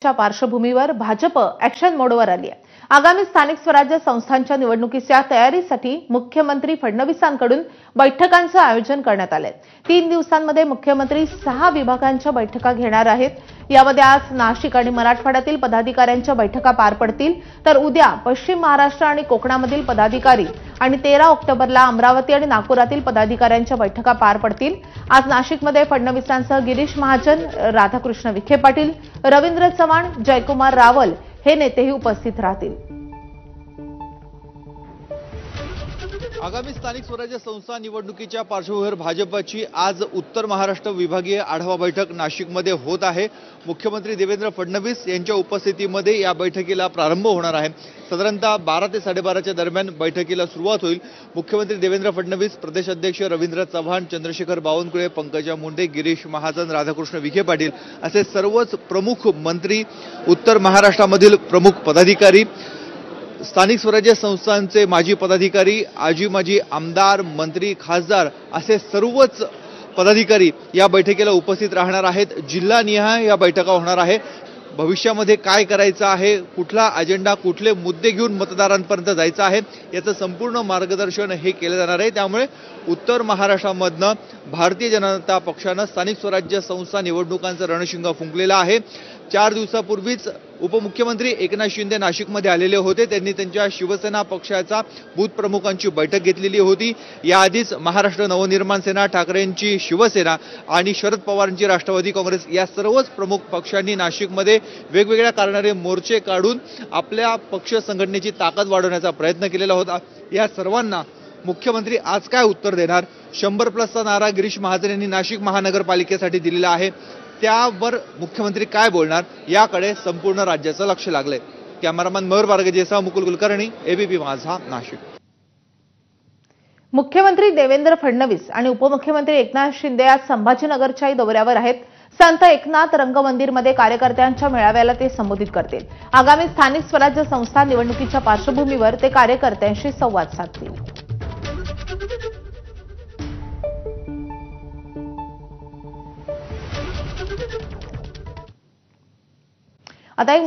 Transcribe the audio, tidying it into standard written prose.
निवडणुकीच्या पार्श्वभूमीवर भाजप ऍक्शन मोडवर आली आहे। आगामी स्थानिक स्वराज्य संस्थांच्या निवडणुकीच्या तयारीसाठी मुख्यमंत्री फडणवीसांकडून बैठकांचं आयोजन करण्यात आलंय। 3 दिवसांमध्ये मुख्यमंत्री 6 विभागांच्या बैठका घेणार आहेत। यामध्ये आज नाशिक आणि मराठवाड्यातील पदाधिकाऱ्यांच्या बैठका पार पडतील, तर उद्या पश्चिम महाराष्ट्र आणि कोकणामधील पदाधिकारी आणि 13 ऑक्टोबरला अमरावती आणि नागपुरातील पदाधिकाऱ्यांच्या बैठका पार पडतील। आज नाशिकमध्ये फडणवीसांसह गिरीश महाजन, राधाकृष्ण विखे पाटील, रवींद्र चव्हाण, जयकुमार रावल हे नेतेही उपस्थित राहतील। आगामी स्थानिक स्वराज्य संस्था निवडणुकीच्या पार्श्वभूमीवर भाजपची आज उत्तर महाराष्ट्र विभागीय आढावा बैठक नाशिकमध्ये होत आहे। मुख्यमंत्री देवेंद्र फडणवीस यांच्या उपस्थितीमध्ये या बैठकीला प्रारंभ होणार आहे। साधारणतः 12 ते 12:30च्या दरम्यान बैठकीला सुरुवात होईल। मुख्यमंत्री देवेंद्र फडणवीस, प्रदेश अध्यक्ष रवींद्र चव्हाण, चंद्रशेखर बावनकुळे, पंकजा मुंडे, गिरीश महाजन, राधाकृष्ण विखे पाटील असे सर्वच प्रमुख मंत्री, उत्तर महाराष्ट्रामधील प्रमुख पदाधिकारी, स्थानिक स्वराज्य संस्थांचे माजी पदाधिकारी, माजी आमदार, मंत्री, खासदार असे सर्वच पदाधिकारी या बैठकीला उपस्थित राहणार आहेत। जिल्हानिहाय या बैठका होणार आहे। भविष्यामध्ये काय करायचं आहे, कुठला अजेंडा, कुठले मुद्दे घेऊन मतदारांपर्यंत जायचं आहे याचं संपूर्ण मार्गदर्शन हे केलं जाणार आहे। त्यामुळे उत्तर महाराष्ट्रामधनं भारतीय जनता पक्षानं स्थानिक स्वराज्य संस्था निवडणुकांचं रणशिंग फुंकलेलं आहे। 4 दिवसापूर्वीच उपमुख्यमंत्री एकनाथ शिंदे नाशिकमध्ये आलेले होते। त्यांनी त्यांच्या शिवसेना पक्षाच्या बूथ प्रमुखांची बैठक घेतलेली होती। याआधीच महाराष्ट्र नवनिर्माण सेना, ठाकरेंची शिवसेना आणि शरद पवारांची राष्ट्रवादी काँग्रेस या सर्वच प्रमुख पक्षांनी नाशिकमध्ये वेगवेगळ्या कारणाने मोर्चे काढून आपल्या पक्ष संघटनेची ताकद वाढवण्याचा प्रयत्न केलेला होता। या सर्वांना मुख्यमंत्री आज काय उत्तर देणार, 100+ नारा गिरीश महाजन यांनी नाशिक महानगरपालिकेसाठी दिलेला आहे, त्यावर मुख्यमंत्री काय बोलणार याकडे संपूर्ण राज्याचं लक्ष लागलंय। कॅमेरामॅन मयूर बारगजेसह मुकुल कुलकर्णी, एबीपी माझा, नाशिक। मुख्यमंत्री देवेंद्र फडणवीस आणि उपमुख्यमंत्री एकनाथ शिंदे आज संभाजीनगरच्या दौऱ्यावर आहेत। संत एकनाथ रंगमंदिरमध्ये कार्यकर्त्यांच्या मेळाव्याला ते संबोधित करतील। आगामी स्थानिक स्वराज्य संस्था निवडणुकीच्या पार्श्वभूमीवर ते कार्यकर्त्यांशी संवाद साधतील। आता एक